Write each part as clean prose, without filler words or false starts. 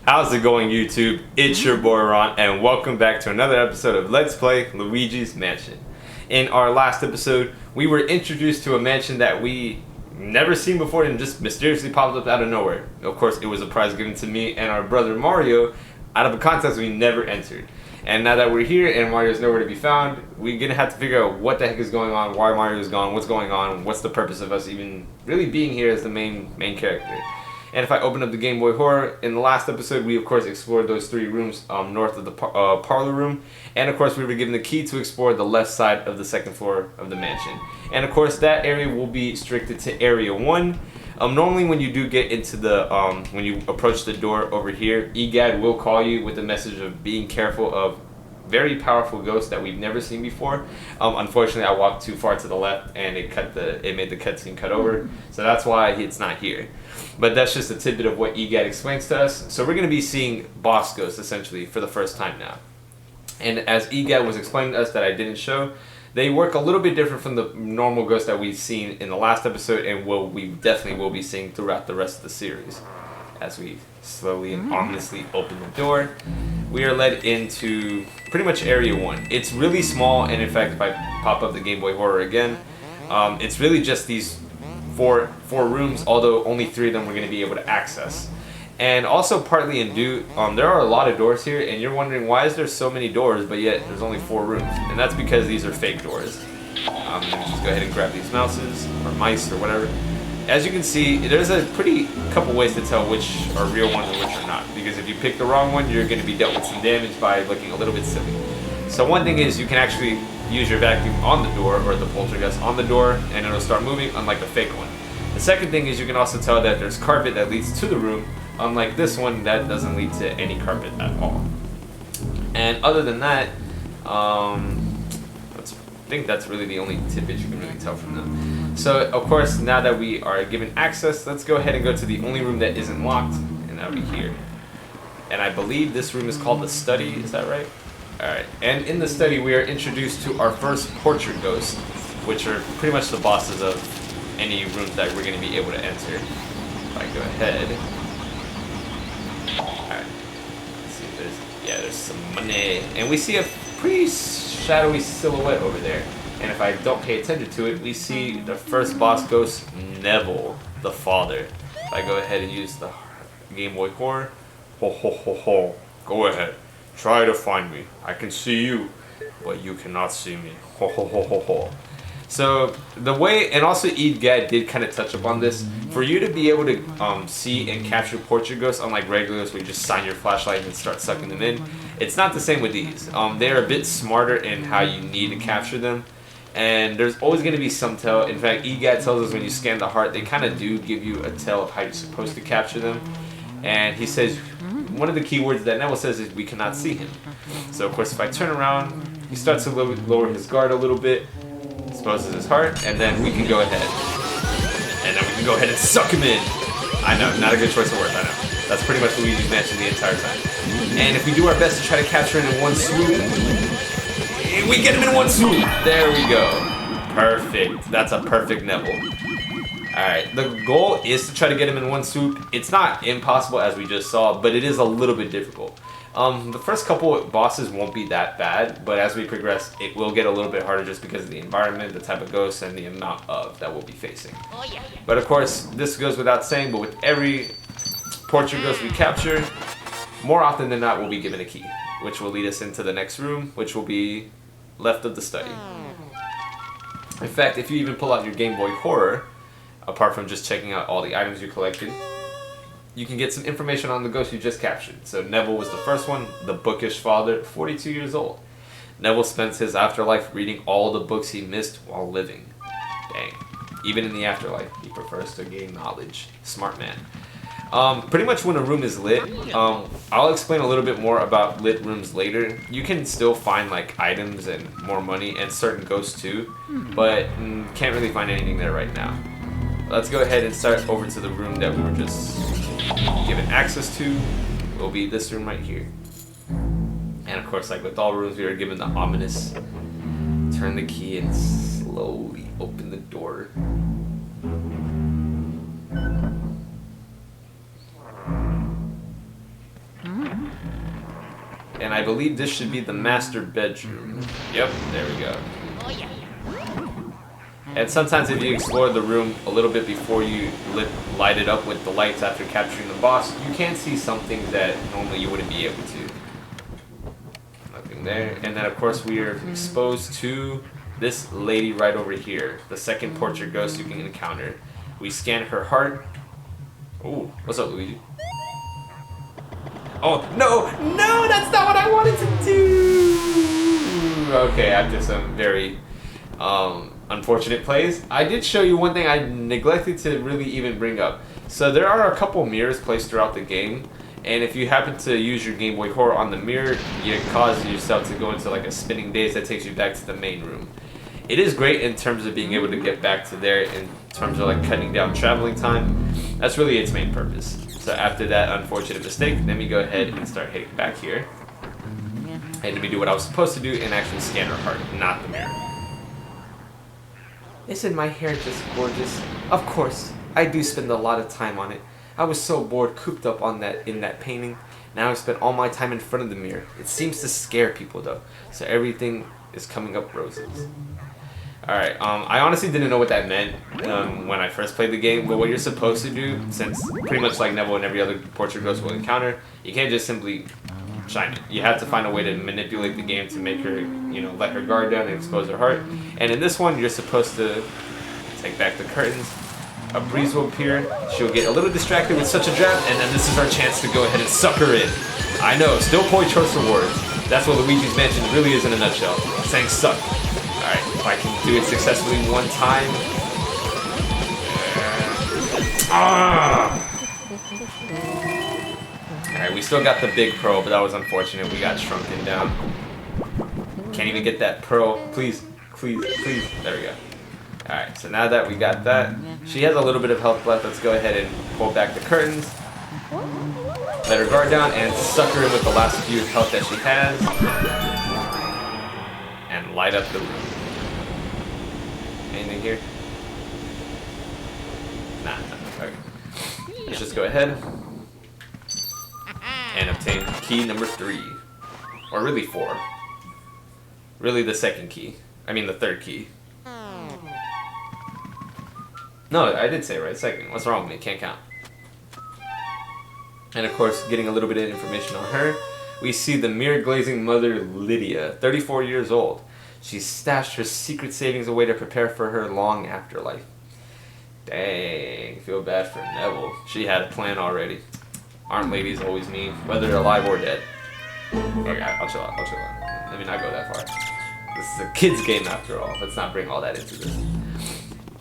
How's it going, YouTube? It's your boy Ron, and welcome back to another episode of Let's Play Luigi's Mansion. In our last episode, we were introduced to a mansion that we never seen before and just mysteriously popped up out of nowhere. Of course, it was a prize given to me and our brother Mario out of a contest we never entered. And now that we're here and Mario's nowhere to be found, we're gonna have to figure out what the heck is going on, why Mario's gone, what's going on, what's the purpose of us even really being here as the main character. And if I open up the Game Boy Horror, in the last episode we of course explored those three rooms north of the parlor room, and of course we were given the key to explore the left side of the second floor of the mansion. And of course that area will be restricted to Area 1. Normally when you do get into the, when you approach the door over here, EGAD will call you with a message of being careful of very powerful ghosts that we've never seen before. Unfortunately I walked too far to the left and it made the cutscene cut over, so that's why it's not here. But that's just a tidbit of what EGAD explains to us. So we're going to be seeing boss ghosts essentially for the first time now. And as EGAD was explaining to us that I didn't show, they work a little bit different from the normal ghosts that we've seen in the last episode and we definitely will be seeing throughout the rest of the series. As we slowly and ominously open the door, we are led into pretty much Area 1. It's really small, and in fact if I pop up the Game Boy Horror again, it's really just these four rooms, although only 3 of them we're going to be able to access. And also partly in due, there are a lot of doors here, and you're wondering why is there so many doors, but yet there's only 4 rooms. And that's because these are fake doors. Let me just go ahead and grab these mouses, or mice, or whatever. As you can see, there's a pretty couple ways to tell which are real ones and which are not. Because if you pick the wrong one, you're going to be dealt with some damage by looking a little bit silly. So one thing is you can actually use your vacuum on the door, or the poltergeist on the door, and it'll start moving, unlike the fake one. The second thing is you can also tell that there's carpet that leads to the room, unlike this one that doesn't lead to any carpet at all. And other than that, I think that's really the only tidbit you can really tell from them. So of course, now that we are given access, let's go ahead and go to the only room that isn't locked, and that'll be here. And I believe this room is called the study, is that right? Alright, and in the study we are introduced to our first portrait ghosts, which are pretty much the bosses of any rooms that we're going to be able to enter. If I go ahead. Alright, let's see if there's some money. And we see a pretty shadowy silhouette over there. And if I don't pay attention to it, we see the first boss ghost, Neville, the father. If I go ahead and use the Game Boy Horror, ho ho ho ho, go ahead. Try to find me. I can see you, but you cannot see me. Ho ho ho ho ho. So the way, and also EGAD did kind of touch upon this, for you to be able to see and capture portrait ghosts, unlike regular ghosts where you just shine your flashlight and start sucking them in, it's not the same with these. They're a bit smarter in how you need to capture them, and there's always going to be some tell. In fact, EGAD tells us when you scan the heart, they kind of do give you a tell of how you're supposed to capture them. And he says, one of the key words that Neville says is, we cannot see him. So of course if I turn around, he starts to lower his guard a little bit, exposes his heart, and then we can go ahead. And then we can go ahead and suck him in. I know, not a good choice of words, I know. That's pretty much Luigi's Mansion the entire time. And if we do our best to try to capture him in one swoop, we get him in one swoop! There we go. Perfect. That's a perfect Neville. Alright, the goal is to try to get him in one swoop. It's not impossible as we just saw, but it is a little bit difficult. The first couple of bosses won't be that bad, but as we progress, it will get a little bit harder just because of the environment, the type of ghosts, and the amount of that we'll be facing. But of course, this goes without saying, but with every portrait ghost we capture, more often than not we'll be given a key, which will lead us into the next room, which will be left of the study. In fact, if you even pull out your Game Boy Horror, apart from just checking out all the items you collected, you can get some information on the ghost you just captured. So Neville was the first one, the bookish father, 42 years old. Neville spends his afterlife reading all the books he missed while living. Dang. Even in the afterlife, he prefers to gain knowledge. Smart man. Pretty much when a room is lit, I'll explain a little bit more about lit rooms later. You can still find like items and more money and certain ghosts too, but can't really find anything there right now. Let's go ahead and start over to the room that we were just given access to. It will be this room right here. And of course, like with all rooms, we are given the ominous turn the key and slowly open the door. And I believe this should be the master bedroom. Yep, there we go. And sometimes if you explore the room a little bit before you light it up with the lights after capturing the boss, you can see some things that normally you wouldn't be able to. Nothing there. And then of course we are exposed to this lady right over here. The second portrait ghost you can encounter. We scan her heart. Ooh, what's up, Luigi? Oh, no, that's not what I wanted to do. Okay, after some very unfortunate plays, I did show you one thing I neglected to really even bring up. So there are a couple mirrors placed throughout the game, and if you happen to use your Game Boy Horror on the mirror, you cause yourself to go into like a spinning daze that takes you back to the main room. It is great in terms of being able to get back to there in terms of like cutting down traveling time. That's really its main purpose. So after that unfortunate mistake, let me go ahead and start heading back here. And let me do what I was supposed to do and actually scan her heart, not the mirror. Isn't my hair just gorgeous? Of course, I do spend a lot of time on it. I was so bored cooped up on in that painting. Now I spent all my time in front of the mirror. It seems to scare people though, so everything is coming up roses. Alright, I honestly didn't know what that meant when I first played the game, but what you're supposed to do, since pretty much like Neville and every other portrait ghost will encounter, you can't just simply shine it. You have to find a way to manipulate the game to make her, let her guard down and expose her heart. And in this one, you're supposed to take back the curtains. A breeze will appear. She'll get a little distracted with such a draft, and then this is our chance to go ahead and suck her in. I know, still poor choice of words. That's what Luigi's Mansion really is in a nutshell. Saying suck. Alright, if I can do it successfully one time. Alright, we still got the big pearl, but that was unfortunate. We got shrunken down. Can't even get that pearl. Please, please, please. There we go. Alright, so now that we got that, she has a little bit of health left. Let's go ahead and pull back the curtains. Let her guard down and suck her in with the last few health that she has. And light up the room. Anything here? Nah, okay. Let's just go ahead and obtain key number 3. Or really 4. Really the second key. I mean the third key. No, I did say it right. Second. What's wrong with me? Can't count. And of course, getting a little bit of information on her, we see the mirror glazing mother Lydia, 34 years old. She stashed her secret savings away to prepare for her long afterlife. Dang, feel bad for Neville. She had a plan already. Aren't ladies always mean, whether they're alive or dead? Okay, I'll chill out. Let me not go that far. This is a kid's game after all. Let's not bring all that into this.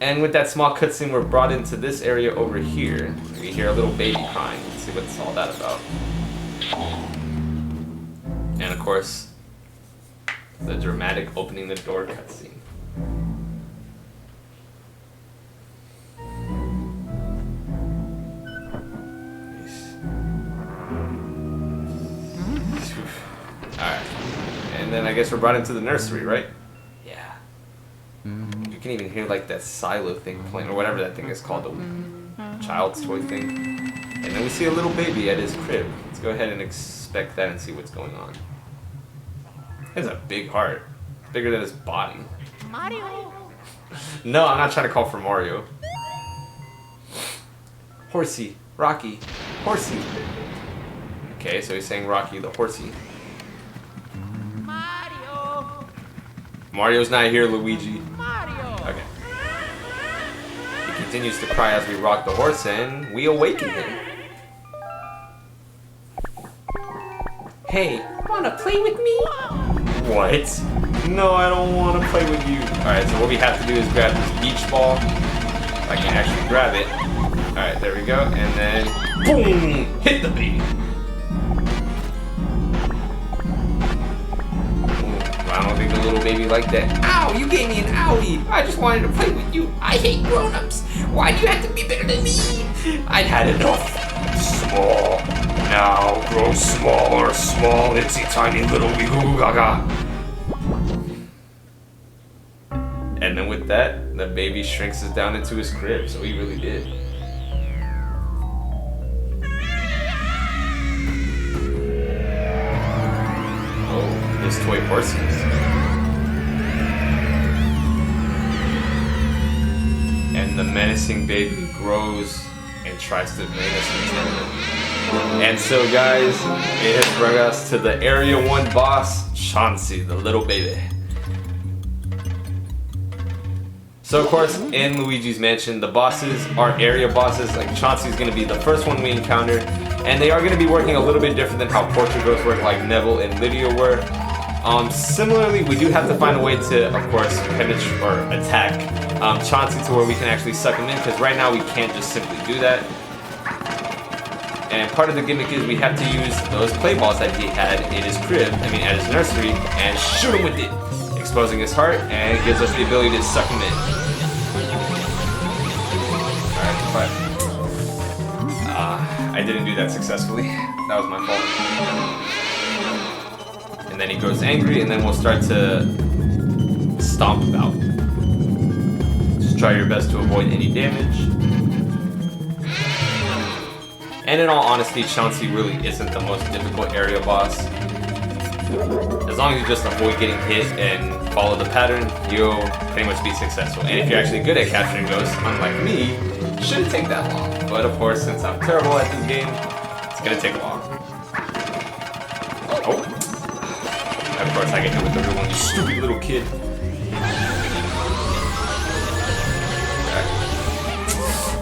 And with that small cutscene, we're brought into this area over here. We hear a little baby crying. Let's see what's all that about. And of course, the dramatic opening the door cutscene. Alright. And then I guess we're brought into the nursery, right? Yeah. You can even hear like that silo thing playing, or whatever that thing is called, the child's toy thing. And then we see a little baby at his crib. Let's go ahead and inspect that and see what's going on. He has a big heart. Bigger than his body. Mario! No, I'm not trying to call for Mario. Horsey. Rocky. Horsey. Okay, so he's saying Rocky the Horsey. Mario! Mario's not here, Luigi. Mario! Okay. He continues to cry as we rock the horse and we awaken him. Hey, wanna play with me? What? No, I don't want to play with you. Alright, so what we have to do is grab this beach ball. If I can actually grab it. Alright, there we go. And then, boom! Hit the baby. I don't think the little baby liked that. Ow, you gave me an owie. I just wanted to play with you. I hate grown-ups. Why do you have to be better than me? I'd had enough. Small. Now grow smaller, small, itsy tiny little wee goo gaga. And then with that, the baby shrinks us down into his crib, so he really did. toy horses. And the menacing baby grows and tries to make us contend. And so guys, it has brought us to the Area 1 boss, Chauncey, the little baby. So of course, in Luigi's Mansion, the bosses are area bosses. Like Chauncey's going to be the first one we encounter, and they are going to be working a little bit different than how Portugal's work, like Neville and Lydia were. Similarly, we do have to find a way to, of course, penetrate or attack Chauncey to where we can actually suck him in, because right now we can't just simply do that. And part of the gimmick is we have to use those play balls that he had in his crib, at his nursery, and shoot him with it, exposing his heart, and it gives us the ability to suck him in. Alright, I didn't do that successfully. That was my fault. And then he grows angry, and then we'll start to stomp him out. Just try your best to avoid any damage. And in all honesty, Chauncey really isn't the most difficult area boss. As long as you just avoid getting hit and follow the pattern, you'll pretty much be successful. And if you're actually good at capturing ghosts, unlike me, it shouldn't take that long. But of course, since I'm terrible at this game, it's gonna take long. Oh. Of course, I get hit with everyone, you stupid little kid.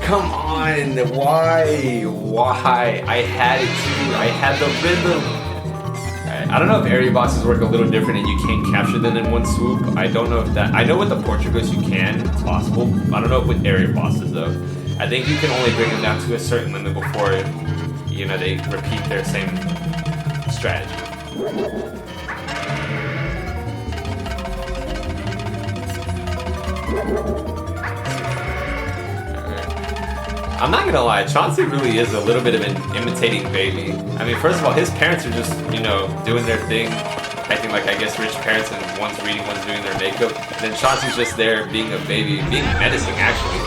Come on, why? I had it too, I had the rhythm. Right. I don't know if area bosses work a little different and you can't capture them in one swoop. I don't know if that, I know with the Portuguese you can, it's possible. I don't know if with area bosses though. I think you can only bring them down to a certain limit before, they repeat their same strategy. I'm not gonna lie, Chauncey really is a little bit of an imitating baby. First of all, his parents are just, doing their thing, acting like, I guess, rich parents, and one's reading, one's doing their makeup. And then Chauncey's just there being a baby, being menacing, actually.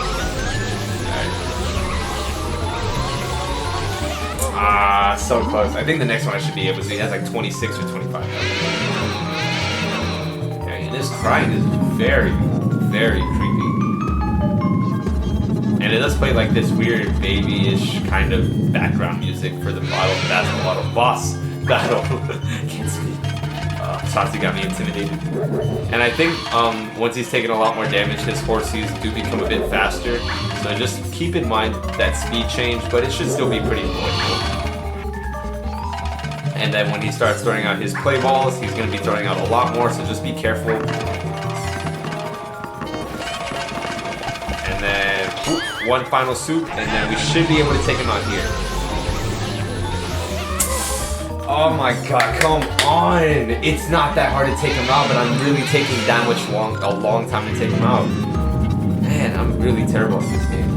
Alright. So close. I think the next one I should be able to. He has like 26 or 25. And this crying is very, very creepy. And it does play like this weird babyish kind of background music for the boss battle. Can't speak. Chauncey got me intimidated. And I think once he's taken a lot more damage, his horses do become a bit faster. So just keep in mind that speed change, but it should still be pretty avoidable. And then when he starts throwing out his play balls, he's going to be throwing out a lot more, so just be careful. And then one final swoop, and then we should be able to take him out here. Oh my god, come on! It's not that hard to take him out, but I'm really taking that much a long time to take him out. Man, I'm really terrible at this game.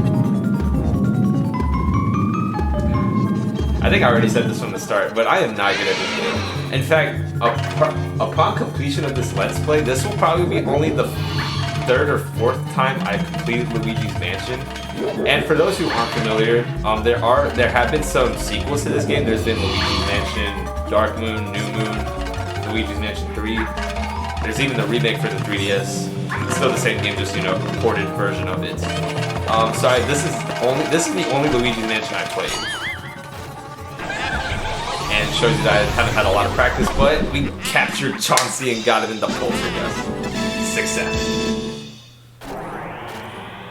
I think I already said this from the start, but I am not good at this game. In fact, upon completion of this Let's Play, this will probably be only the third or fourth time I've completed Luigi's Mansion. And for those who aren't familiar, there have been some sequels to this game. There's been Luigi's Mansion, Dark Moon, New Moon, Luigi's Mansion 3. There's even the remake for the 3DS. It's still the same game, just a ported version of it. Sorry, this is the only Luigi's Mansion I've played. And it shows you that I haven't had a lot of practice, but we captured Chauncey and got him in the poltergeist. Success.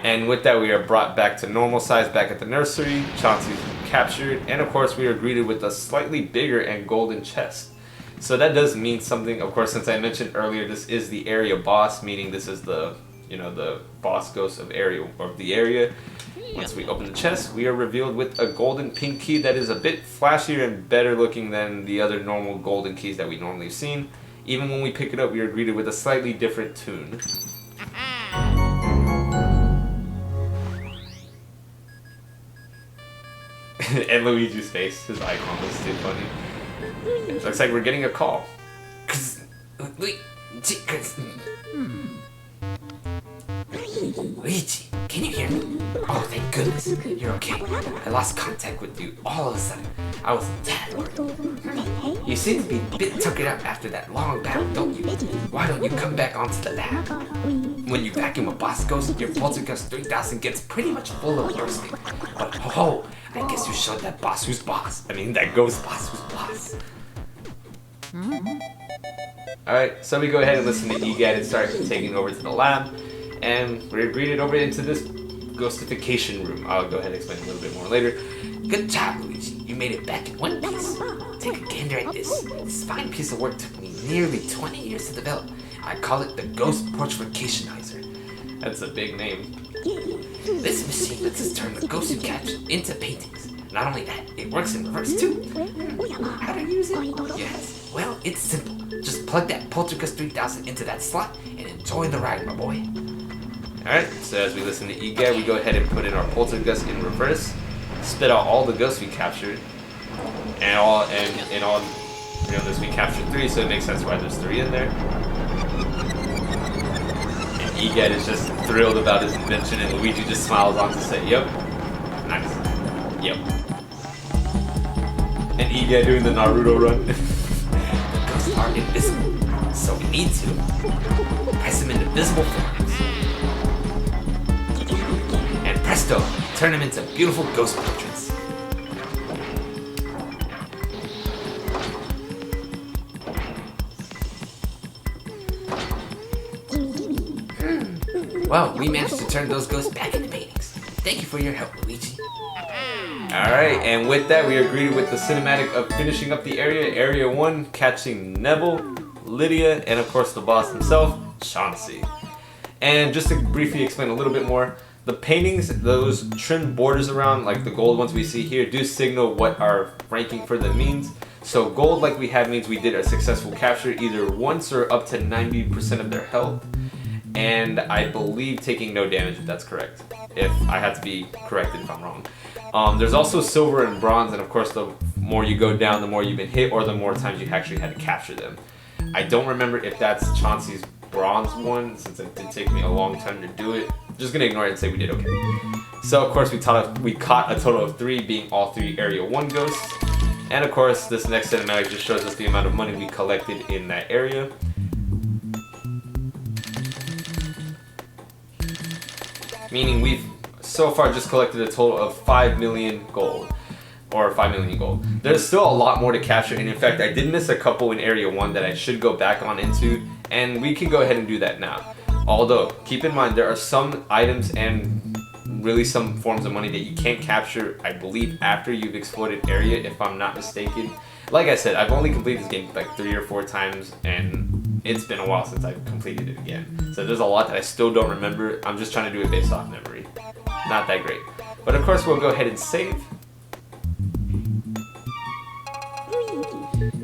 And with that, we are brought back to normal size back at the nursery. Chauncey's captured, and of course we are greeted with a slightly bigger and golden chest. So that does mean something. Of course, since I mentioned earlier, this is the area boss, meaning this is the the boss ghost of the area. Once we open the chest, we are revealed with a golden pink key that is a bit flashier and better looking than the other normal golden keys that we normally have seen. Even when we pick it up, we are greeted with a slightly different tune. And Luigi's face, his icon was too funny. It looks like we're getting a call. Luigi, can you hear me? Oh, thank goodness. You're okay. I lost contact with you all of a sudden. I was a tad worried. You seem to be a bit tuckered up after that long battle, don't you? Why don't you come back onto the lab? When you vacuum a boss ghost, your Poltergust 3000 gets pretty much full of bursting. But ho, I guess you showed that boss who's boss. I mean, that ghost boss who's boss. Alright, so we go ahead and listen to EGAD and start taking over to the lab. And we're greeted over into this ghostification room. I'll go ahead and explain a little bit more later. Good job, Luigi. You made it back in one piece. Take a gander at this. This fine piece of work took me nearly 20 years to develop. I call it the Ghost Portrificationizer. That's a big name. This machine lets us turn the ghosts you capture into paintings. Not only that, it works in reverse too. How to use it? Yes. Well, it's simple. Just plug that Poltergust 3000 into that slot and enjoy the ride, my boy. Alright, so as we listen to EGAD, we go ahead and put in our Poltergust in reverse, spit out all the ghosts we captured, and you know, this we captured 3, so it makes sense why there's 3 in there. And EGAD is just thrilled about his invention, and Luigi just smiles on to say, "Yep, nice, yep." And EGAD doing the Naruto run. The ghosts are invisible, so we need to press them into visible forms. And presto, turn them into beautiful ghost portraits. Well, we managed to turn those ghosts back into paintings. Thank you for your help, Luigi. Alright, and with that, we are greeted with the cinematic of finishing up the area. Area 1, catching Neville, Lydia, and of course the boss himself, Chauncey. And just to briefly explain a little bit more, the paintings, those trimmed borders around, like the gold ones we see here, do signal what our ranking for them means. So gold, like we have, means we did a successful capture either once or up to 90% of their health. And I believe taking no damage, if that's correct. If I had to be corrected if I'm wrong. There's also silver and bronze, and of course the more you go down, the more you've been hit, or the more times you actually had to capture them. I don't remember if that's Chauncey's bronze one, since it did take me a long time to do it. I'm just gonna ignore it and say we did okay. So of course we caught a total of 3, being all 3 Area 1 ghosts. And of course this next cinematic just shows us the amount of money we collected in that area. Meaning we've so far just collected a total of 5 million gold. Or 5 million gold. There's still a lot more to capture, and in fact I did miss a couple in Area 1 that I should go back on into, and we can go ahead and do that now. Although, keep in mind there are some items and really some forms of money that you can't capture, I believe, after you've explored an area, if I'm not mistaken. Like I said, I've only completed this game like 3 or 4 times, and it's been a while since I've completed it again. So there's a lot that I still don't remember. I'm just trying to do it based off memory. Not that great. But of course we'll go ahead and save.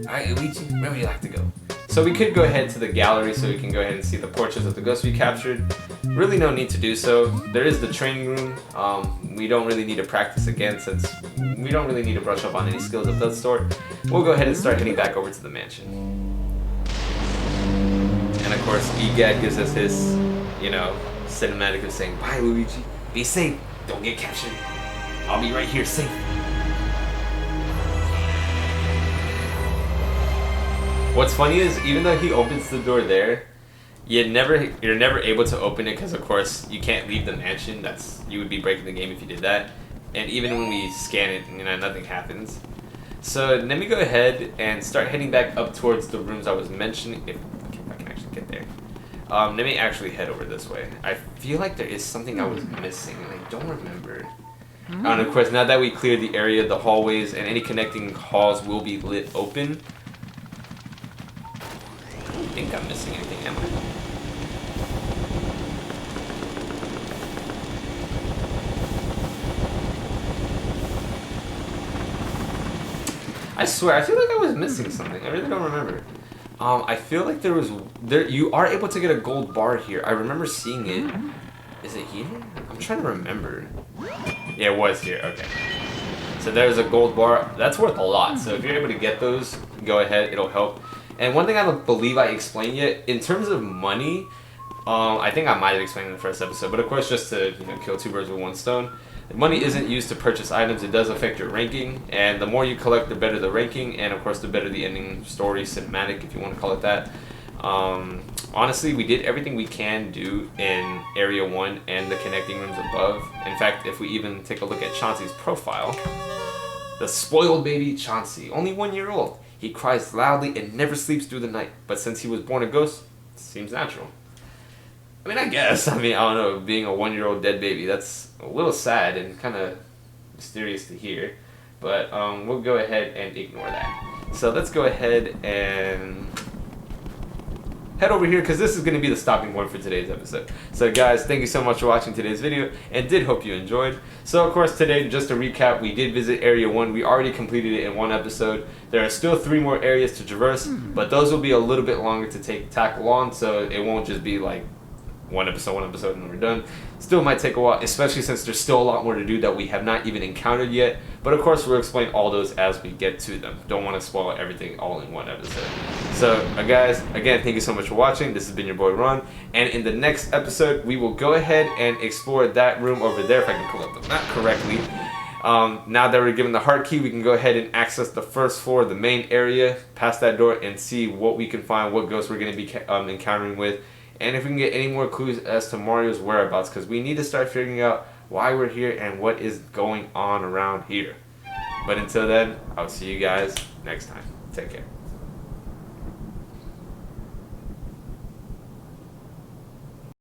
Alright, Luigi, where would you like to go? So we could go ahead to the gallery so we can go ahead and see the portraits of the ghosts we captured. Really no need to do so. There is the training room. We don't really need to practice again since we don't really need to brush up on any skills of that sort. We'll go ahead and start heading back over to the mansion. And of course, EGAD gives us his, you know, cinematic of saying, "Bye, Luigi. Be safe. Don't get captured. I'll be right here safe." What's funny is, even though he opens the door there, you're never able to open it because, of course, you can't leave the mansion. You would be breaking the game if you did that. And even when we scan it, you know, nothing happens. So let me go ahead and start heading back up towards the rooms I was mentioning. If I can actually get there. Let me actually head over this way. I feel like there is something I was missing, and I don't remember. And of course, now that we cleared the area, the hallways and any connecting halls will be lit open. I think I'm missing anything, am I swear, I feel like I was missing something. I really don't remember. I feel like you are able to get a gold bar here. I remember seeing it. Is it here? I'm trying to remember. Yeah, it was here. Okay. So there's a gold bar. That's worth a lot. So if you're able to get those, go ahead. It'll help. And one thing I don't believe I explained yet, in terms of money, I think I might have explained in the first episode, but of course just to, you know, kill 2 birds with 1 stone. Money isn't used to purchase items. It does affect your ranking, and the more you collect, the better the ranking, and of course, the better the ending story, cinematic, if you want to call it that. Honestly, we did everything we can do in Area 1 and the connecting rooms above. In fact, if we even take a look at Chauncey's profile, the spoiled baby Chauncey, only 1 year old. He cries loudly and never sleeps through the night, but since he was born a ghost, it seems natural. I mean, I guess. I don't know, being a 1-year-old dead baby, that's a little sad and kind of mysterious to hear. But we'll go ahead and ignore that. So let's go ahead and head over here, because this is going to be the stopping point for today's episode. So guys, thank you so much for watching today's video, and did hope you enjoyed. So of course today, just to recap, we did visit Area 1. We already completed it in one episode. There are still 3 more areas to traverse, but those will be a little bit longer to tackle on, so it won't just be like one episode, and then we're done. Still might take a while, especially since there's still a lot more to do that we have not even encountered yet. But of course, we'll explain all those as we get to them. Don't want to spoil everything all in one episode. So, guys, again, thank you so much for watching. This has been your boy Ron, and in the next episode, we will go ahead and explore that room over there, if I can pull up the map correctly. Now that we're given the heart key, we can go ahead and access the first floor, the main area, past that door, and see what we can find, what ghosts we're going to be encountering with. And if we can get any more clues as to Mario's whereabouts, because we need to start figuring out why we're here and what is going on around here. But until then, I'll see you guys next time. Take care.